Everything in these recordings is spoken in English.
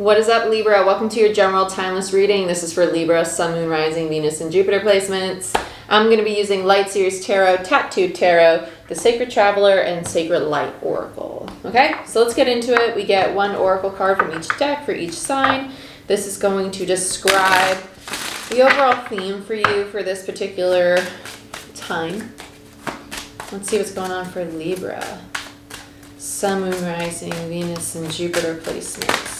What is up, Libra? Welcome to your general timeless reading. This is for Libra, Sun, Moon, Rising, Venus, and Jupiter placements. I'm going to be using Light Series Tarot, Tattooed Tarot, the Sacred Traveler, and Sacred Light Oracle. Okay, so let's get into it. We get one Oracle card from each deck for each sign. This is going to describe the overall theme for you for this particular time. Let's see what's going on for Libra. Sun, Moon, Rising, Venus, and Jupiter placements.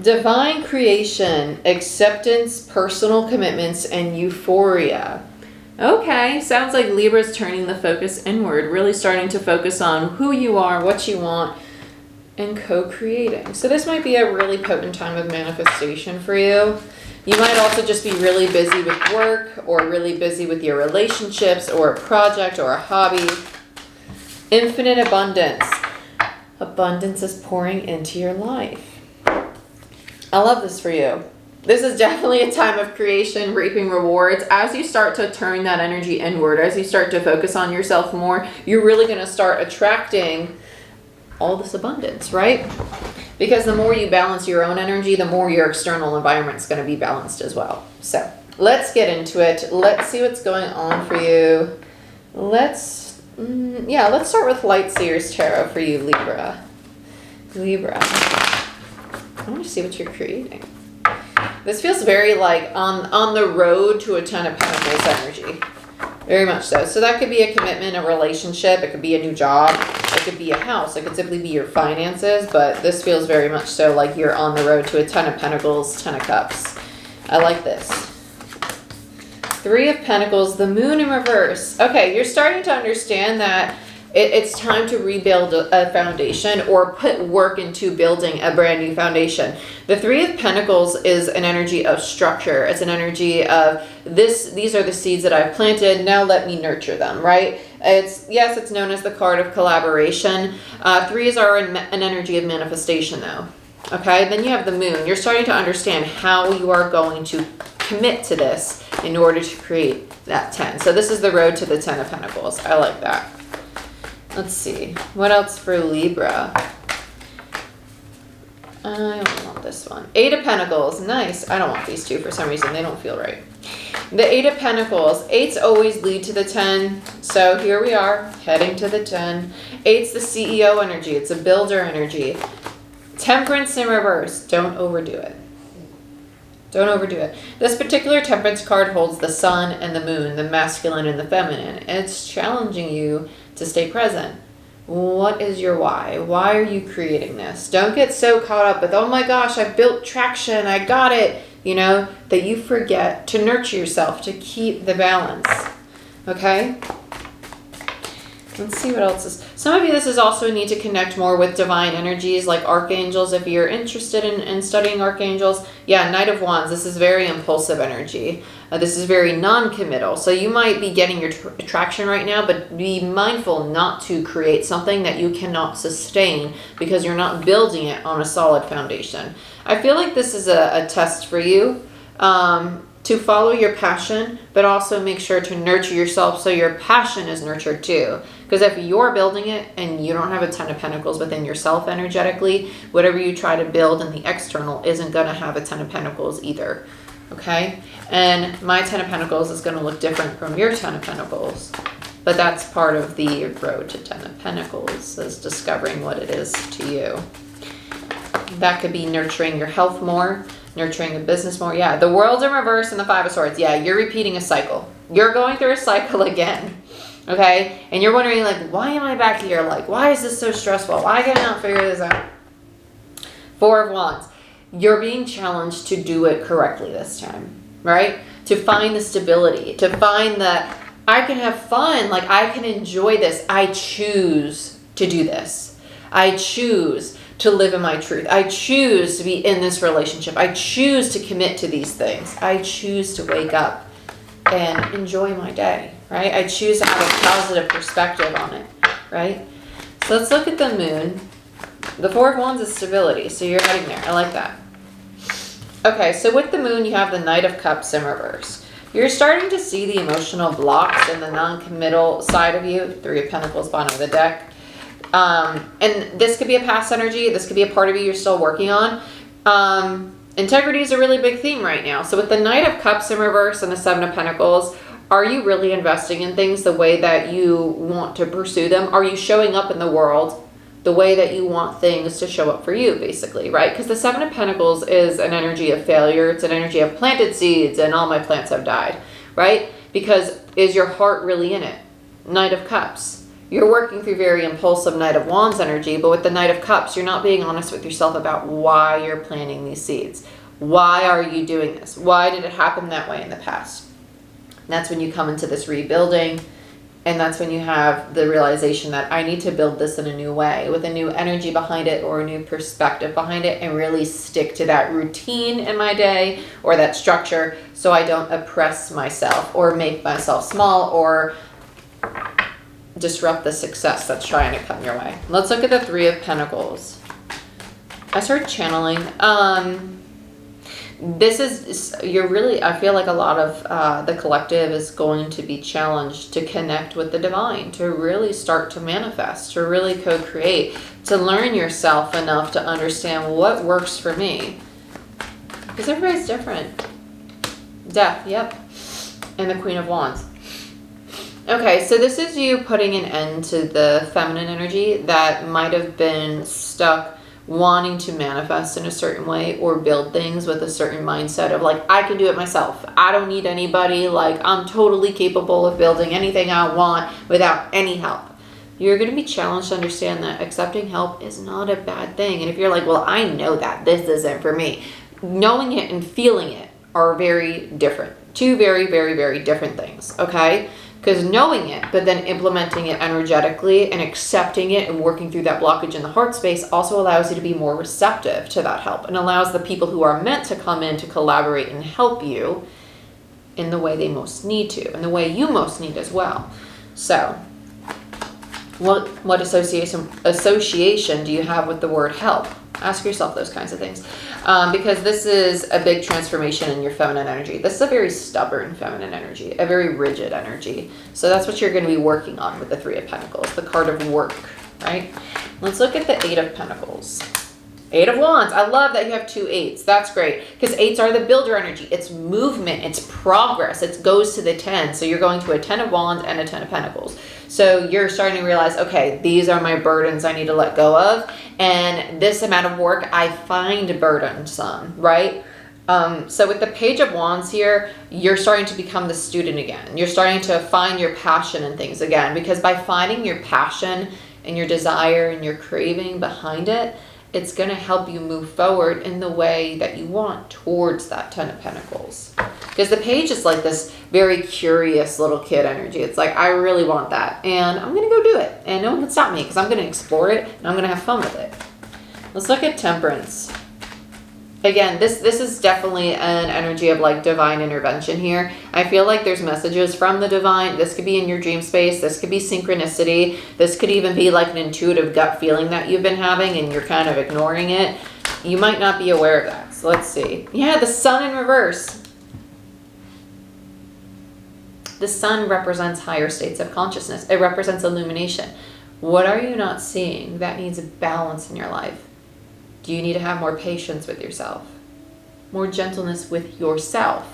Divine creation, acceptance, personal commitments, and euphoria. Okay, sounds like Libra's turning the focus inward, really starting to focus on who you are, what you want, and co-creating. So this might be a really potent time of manifestation for you. You might also just be really busy with work or really busy with your relationships or a project or a hobby. Infinite abundance. Abundance is pouring into your life. I love this for you. This is definitely a time of creation, reaping rewards. As you start to turn that energy inward, as you start to focus on yourself more, you're really going to start attracting all this abundance, right? Because the more you balance your own energy, the more your external environment is going to be balanced as well. So let's get into it. Let's see what's going on for you. Let's start with Light Seers Tarot for you, Libra. Libra. I want to see what you're creating. This feels very like on the road to a Ten of Pentacles energy. Very much so. So that could be a commitment, a relationship. It could be a new job. It could be a house. It could simply be your finances. But this feels very much so like you're on the road to a Ten of Pentacles, Ten of Cups. I like this. Three of Pentacles, the Moon in reverse. Okay, you're starting to understand that it's time to rebuild a foundation or put work into building a brand new foundation. The Three of Pentacles is an energy of structure. It's an energy of these are the seeds that I've planted. Now let me nurture them, right? It's known as the card of collaboration. Threes are an energy of manifestation though. Okay, then you have the Moon. You're starting to understand how you are going to commit to this in order to create that 10. So this is the road to the 10 of Pentacles. I like that. Let's see. What else for Libra? I don't want this one. Eight of Pentacles. Nice. I don't want these two for some reason. They don't feel right. The Eight of Pentacles. Eights always lead to the 10. So here we are, heading to the 10. Eight's the CEO energy. It's a builder energy. Temperance in reverse. Don't overdo it. Don't overdo it. This particular Temperance card holds the Sun and the Moon, the masculine and the feminine. And it's challenging you to stay present. What is your why? Why are you creating this? Don't get so caught up with, oh my gosh, I built traction, I got it, that you forget to nurture yourself, to keep the balance. Okay? Let's see what else is. Some of you, this is also a need to connect more with divine energies like archangels. If you're interested in studying archangels, yeah, Knight of Wands. This is very impulsive energy. This is very non-committal. So you might be getting your attraction right now, but be mindful not to create something that you cannot sustain because you're not building it on a solid foundation. I feel like this is a test for you. To follow your passion, but also make sure to nurture yourself so your passion is nurtured too. Because if you're building it and you don't have a Ten of Pentacles within yourself energetically, whatever you try to build in the external isn't going to have a Ten of Pentacles either. Okay? And my Ten of Pentacles is going to look different from your Ten of Pentacles. But that's part of the road to Ten of Pentacles, is discovering what it is to you. That could be nurturing your health more, nurturing a business more. Yeah, the World's in reverse and the Five of Swords. Yeah, you're repeating a cycle. You're going through a cycle again. Okay? And you're wondering, like, why am I back here? Like, why is this so stressful? Why can I not figure this out? Four of Wands. You're being challenged to do it correctly this time, right? To find the stability, to find that I can have fun, like I can enjoy this. I choose to do this. I choose to live in my truth. I choose to be in this relationship. I choose to commit to these things. I choose to wake up and enjoy my day, right? I choose to have a positive perspective on it, right? So let's look at the Moon. The Four of Wands is stability, so you're heading there. I like that. Okay, so with the Moon, you have the Knight of Cups in reverse. You're starting to see the emotional blocks and the non-committal side of you. Three of Pentacles, bottom of the deck. And this could be a past energy. This could be a part of you you're still working on. Integrity is a really big theme right now. So with the Knight of Cups in reverse and the Seven of Pentacles, are you really investing in things the way that you want to pursue them? Are you showing up in the world the way that you want things to show up for you, basically, right? Because the Seven of Pentacles is an energy of failure. It's an energy of planted seeds and all my plants have died, right? Because is your heart really in it? Knight of Cups. You're working through very impulsive Knight of Wands energy, but with the Knight of Cups, you're not being honest with yourself about why you're planting these seeds. Why are you doing this? Why did it happen that way in the past? And that's when you come into this rebuilding, and that's when you have the realization that I need to build this in a new way, with a new energy behind it or a new perspective behind it, and really stick to that routine in my day or that structure so I don't oppress myself or make myself small or disrupt the success that's trying to come your way. Let's look at the Three of Pentacles. I started channeling. This is, you're really, I feel like a lot of the collective is going to be challenged to connect with the divine, to really start to manifest, to really co-create, to learn yourself enough to understand what works for me. Because everybody's different. Death, yep. And the Queen of Wands. Okay, so this is you putting an end to the feminine energy that might have been stuck wanting to manifest in a certain way or build things with a certain mindset of like, I can do it myself. I don't need anybody. Like, I'm totally capable of building anything I want without any help. You're going to be challenged to understand that accepting help is not a bad thing. And if you're like, well, I know that this isn't for me, knowing it and feeling it are very different. Two very, very, very different things. Okay. Because knowing it, but then implementing it energetically and accepting it and working through that blockage in the heart space also allows you to be more receptive to that help and allows the people who are meant to come in to collaborate and help you in the way they most need to, and the way you most need as well. So, what association do you have with the word help? Ask yourself those kinds of things. Because this is a big transformation in your feminine energy. This is a very stubborn feminine energy, a very rigid energy. So that's what you're going to be working on with the Three of Pentacles, the card of work, right? Let's look at the Eight of Pentacles. Eight of Wands. I love that you have two eights. That's great. Because eights are the builder energy. It's movement. It's progress. It goes to the 10. So you're going to a 10 of Wands and a 10 of Pentacles. So you're starting to realize, okay, these are my burdens I need to let go of. And this amount of work I find burdensome, right? So with the Page of Wands here, you're starting to become the student again. You're starting to find your passion in things again. Because by finding your passion and your desire and your craving behind it, it's going to help you move forward in the way that you want towards that 10 of Pentacles. Because the Page is like this very curious little kid energy. It's like, I really want that. And I'm going to go do it. And no one can stop me because I'm going to explore it and I'm going to have fun with it. Let's look at Temperance. Again, this is definitely an energy of like divine intervention here. I feel like there's messages from the divine. This could be in your dream space. This could be synchronicity. This could even be like an intuitive gut feeling that you've been having and you're kind of ignoring it. You might not be aware of that. So let's see. Yeah, the Sun in reverse. The Sun represents higher states of consciousness. It represents illumination. What are you not seeing that needs a balance in your life? Do you need to have more patience with yourself? More gentleness with yourself?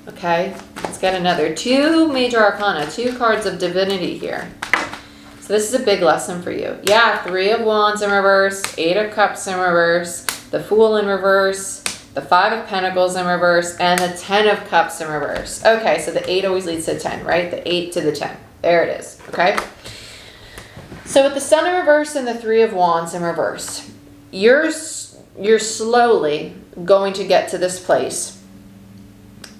Okay, let's get another. Two major arcana, two cards of divinity here. So this is a big lesson for you. Yeah, Three of Wands in reverse, Eight of Cups in reverse, the Fool in reverse, the Five of Pentacles in reverse, and the 10 of Cups in reverse. Okay, so the 8 always leads to 10, right? The 8 to the 10. There it is, okay? So with the Sun in reverse and the Three of Wands in reverse, you're slowly going to get to this place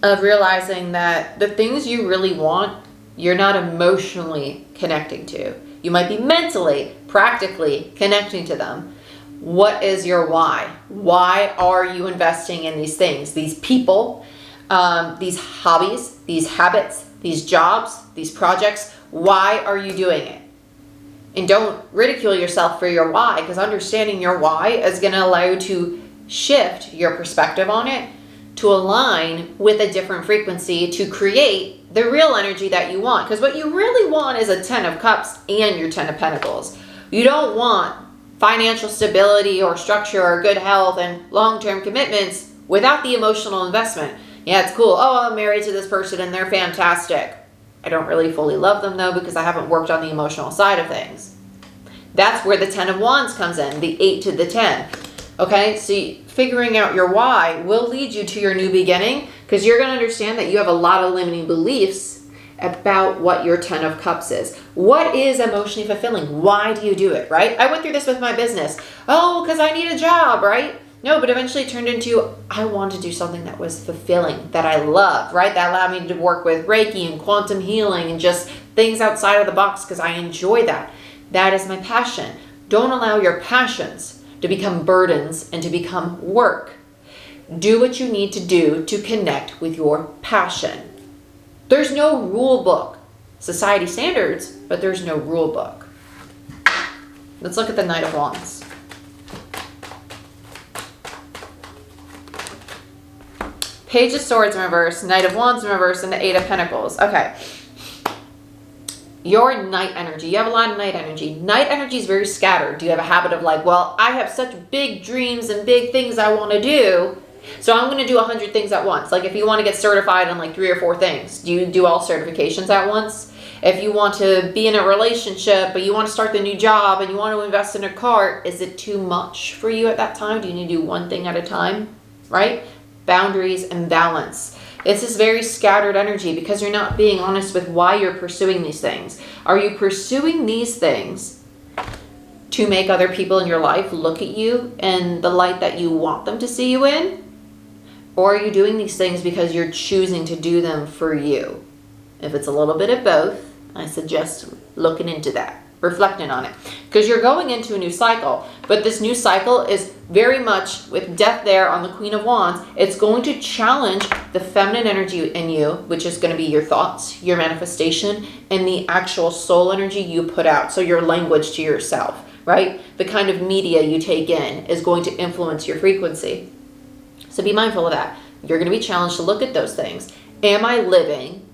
of realizing that the things you really want, you're not emotionally connecting to. You might be mentally, practically connecting to them. What is your why? Why are you investing in these things, these people, these hobbies, these habits, these jobs, these projects? Why are you doing it? And don't ridicule yourself for your why, because understanding your why is going to allow you to shift your perspective on it to align with a different frequency to create the real energy that you want. Because what you really want is a 10 of Cups and your 10 of Pentacles. You don't want financial stability or structure or good health and long-term commitments without the emotional investment. Yeah, it's cool. Oh, I'm married to this person and they're fantastic. I don't really fully love them though because I haven't worked on the emotional side of things. That's where the 10 of Wands comes in, the 8 to the 10. Okay, see, figuring out your why will lead you to your new beginning because you're going to understand that you have a lot of limiting beliefs about what your 10 of Cups is. What is emotionally fulfilling? Why do you do it, right? I went through this with my business. Oh, because I need a job, right? No, but eventually it turned into, I want to do something that was fulfilling, that I loved, right? That allowed me to work with Reiki and quantum healing and just things outside of the box because I enjoy that. That is my passion. Don't allow your passions to become burdens and to become work. Do what you need to do to connect with your passion. There's no rule book. Society standards, but there's no rule book. Let's look at the Knight of Wands. Page of Swords in reverse, Knight of Wands in reverse, and the 8 of Pentacles. Okay. Your night energy. You have a lot of night energy. Night energy is very scattered. Do you have a habit of like, well, I have such big dreams and big things I want to do, so I'm going to do 100 things at once. Like if you want to get certified on like 3 or 4 things, do you do all certifications at once? If you want to be in a relationship, but you want to start the new job and you want to invest in a car, is it too much for you at that time? Do you need to do one thing at a time, right? Boundaries and balance. It's this very scattered energy because you're not being honest with why you're pursuing these things. Are you pursuing these things to make other people in your life look at you in the light that you want them to see you in? Or are you doing these things because you're choosing to do them for you? If it's a little bit of both, I suggest looking into that, reflecting on it. Because you're going into a new cycle, but this new cycle is very much, with death there on the Queen of Wands, it's going to challenge the feminine energy in you, which is going to be your thoughts, your manifestation, and the actual soul energy you put out. So your language to yourself, right? The kind of media you take in is going to influence your frequency. So be mindful of that. You're going to be challenged to look at those things. Am I living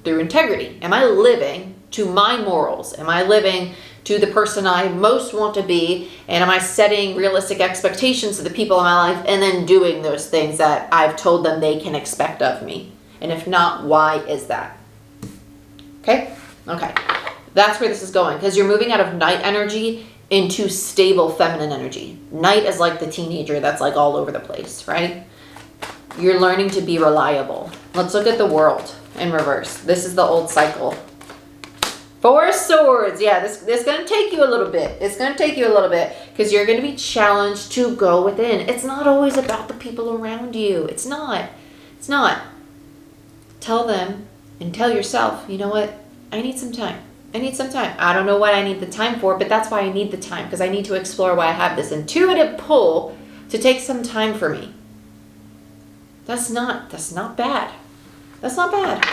through integrity? Am I living to my morals? Am I living to the person I most want to be? And am I setting realistic expectations of the people in my life and then doing those things that I've told them they can expect of me? And if not, why is that? Okay? Okay. That's where this is going because you're moving out of night energy into stable feminine energy. Night is like the teenager that's like all over the place, right? You're learning to be reliable. Let's look at the World in reverse. This is the old cycle. 4 of Swords. Yeah, this is going to take you a little bit. It's going to take you a little bit because you're going to be challenged to go within. It's not always about the people around you. It's not. It's not. Tell them and tell yourself, you know what? I need some time. I need some time. I don't know what I need the time for, but that's why I need the time because I need to explore why I have this intuitive pull to take some time for me. That's not bad. That's not bad.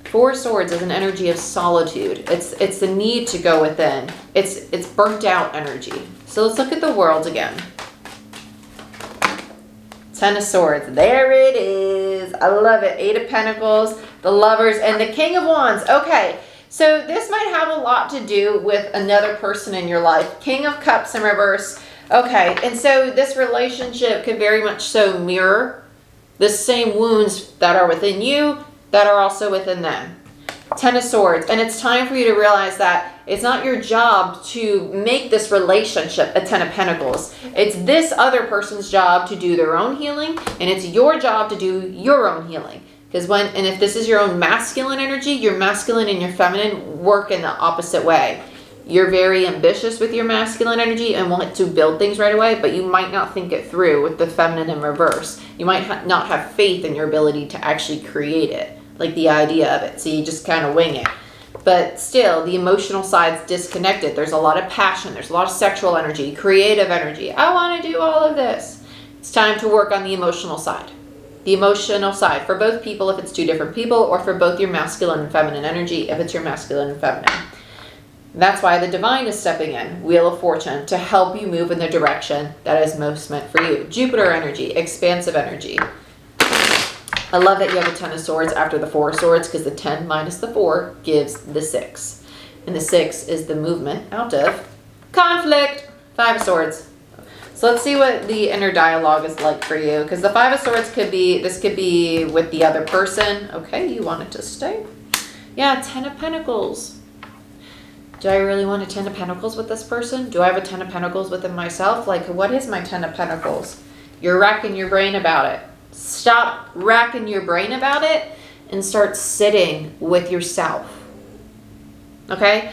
4 Swords is an energy of solitude. It's the need to go within. It's burnt out energy. So let's look at the World again. 10 of Swords. There it is. I love it. 8 of Pentacles, the Lovers, and the King of Wands. Okay, so this might have a lot to do with another person in your life. King of Cups in reverse. Okay, and so this relationship could very much so mirror the same wounds that are within you that are also within them. 10 of Swords. And it's time for you to realize that it's not your job to make this relationship a 10 of Pentacles. It's this other person's job to do their own healing, and it's your job to do your own healing. Because if this is your own masculine energy, your masculine and your feminine work in the opposite way. You're very ambitious with your masculine energy and want to build things right away, but you might not think it through with the feminine in reverse. You might not have faith in your ability to actually create it, like the idea of it. So you just kind of wing it. But still, the emotional side's disconnected. There's a lot of passion. There's a lot of sexual energy, creative energy. I want to do all of this. It's time to work on the emotional side. The emotional side for both people if it's 2 different people, or for both your masculine and feminine energy if it's your masculine and feminine. That's why the Divine is stepping in, Wheel of Fortune, to help you move in the direction that is most meant for you. Jupiter energy, expansive energy. I love that you have a 10 of Swords after the 4 of Swords because the 10 minus the 4 gives the 6. And the 6 is the movement out of conflict. 5 of Swords. So let's see what the inner dialogue is like for you. Because the 5 of Swords could be, this could be with the other person. Okay, you want it to stay. Yeah, 10 of Pentacles. Do I really want a 10 of Pentacles with this person? Do I have a 10 of Pentacles within myself? Like, what is my 10 of Pentacles? You're racking your brain about it. Stop racking your brain about it and start sitting with yourself. Okay?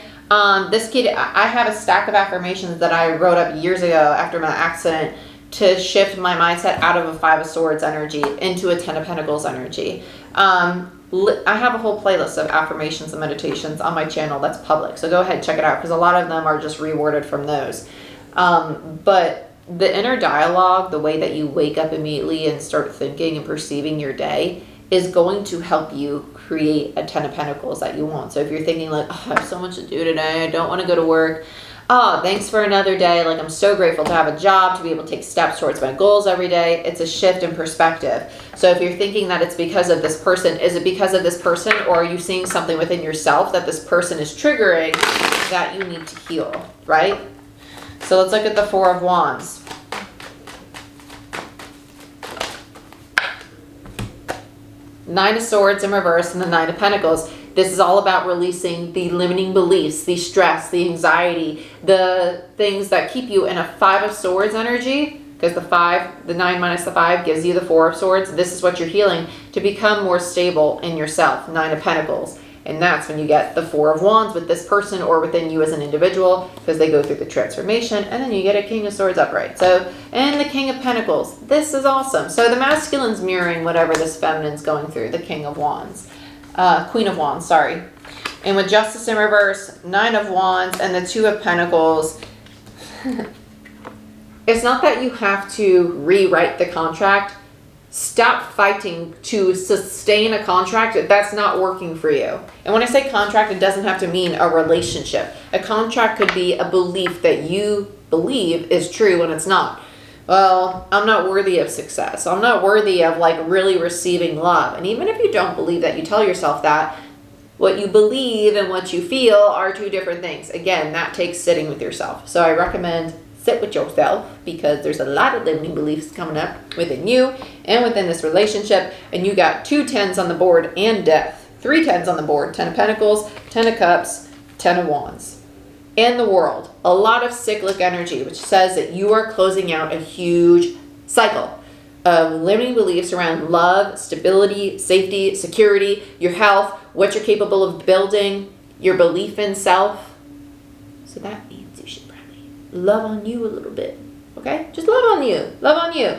This kid, I have a stack of affirmations that I wrote up years ago after my accident to shift my mindset out of a 5 of Swords energy into a 10 of Pentacles energy. I have a whole playlist of affirmations and meditations on my channel that's public. So go ahead and check it out because a lot of them are just reworded from those. But the inner dialogue, the way that you wake up immediately and start thinking and perceiving your day is going to help you create a 10 of Pentacles that you want. So if you're thinking like, oh, I have so much to do today, I don't want to go to work. Oh, thanks for another day. Like, I'm so grateful to have a job, to be able to take steps towards my goals every day. It's a shift in perspective. So if you're thinking that it's because of this person, is it because of this person, or are you seeing something within yourself that this person is triggering that you need to heal, right? So let's look at the 4 of Wands. Nine of Swords in reverse and the 9 of Pentacles. This is all about releasing the limiting beliefs, the stress, the anxiety, the things that keep you in a 5 of Swords energy, because the 9 minus the 5 gives you the 4 of Swords. This is what you're healing to become more stable in yourself, 9 of Pentacles. And that's when you get the 4 of Wands with this person or within you as an individual, because they go through the transformation, and then you get a King of Swords upright. So, and the King of Pentacles. This is awesome. So the masculine's mirroring whatever this feminine's going through, the King of Wands. Queen of Wands, sorry. And with Justice in reverse, 9 of Wands, and the 2 of Pentacles. It's not that you have to rewrite the contract. Stop fighting to sustain a contract that's not working for you. And when I say contract, it doesn't have to mean a relationship. A contract could be a belief that you believe is true when it's not. Well, I'm not worthy of success. I'm not worthy of like really receiving love. And even if you don't believe that, you tell yourself that, what you believe and what you feel are 2 different things. Again, that takes sitting with yourself. So I recommend sit with yourself, because there's a lot of limiting beliefs coming up within you and within this relationship. And you got 2 10s on the board and death. 3 10s on the board. 10 of Pentacles, 10 of Cups, 10 of Wands. And the World. A lot of cyclic energy, which says that you are closing out a huge cycle of limiting beliefs around love, stability, safety, security, your health, what you're capable of building, your belief in self. So that means you should love on you a little bit, okay? Just love on you,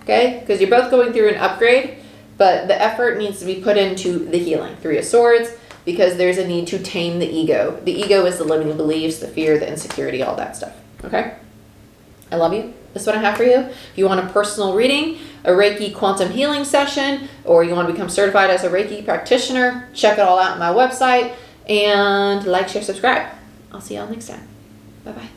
okay? Because you're both going through an upgrade, but the effort needs to be put into the healing. 3 of Swords, because there's a need to tame the ego. The ego is the limiting beliefs, the fear, the insecurity, all that stuff, okay? I love you. This is what I have for you. If you want a personal reading, a Reiki quantum healing session, or you want to become certified as a Reiki practitioner, check it all out on my website, and like, share, subscribe. I'll see y'all next time. Bye-bye.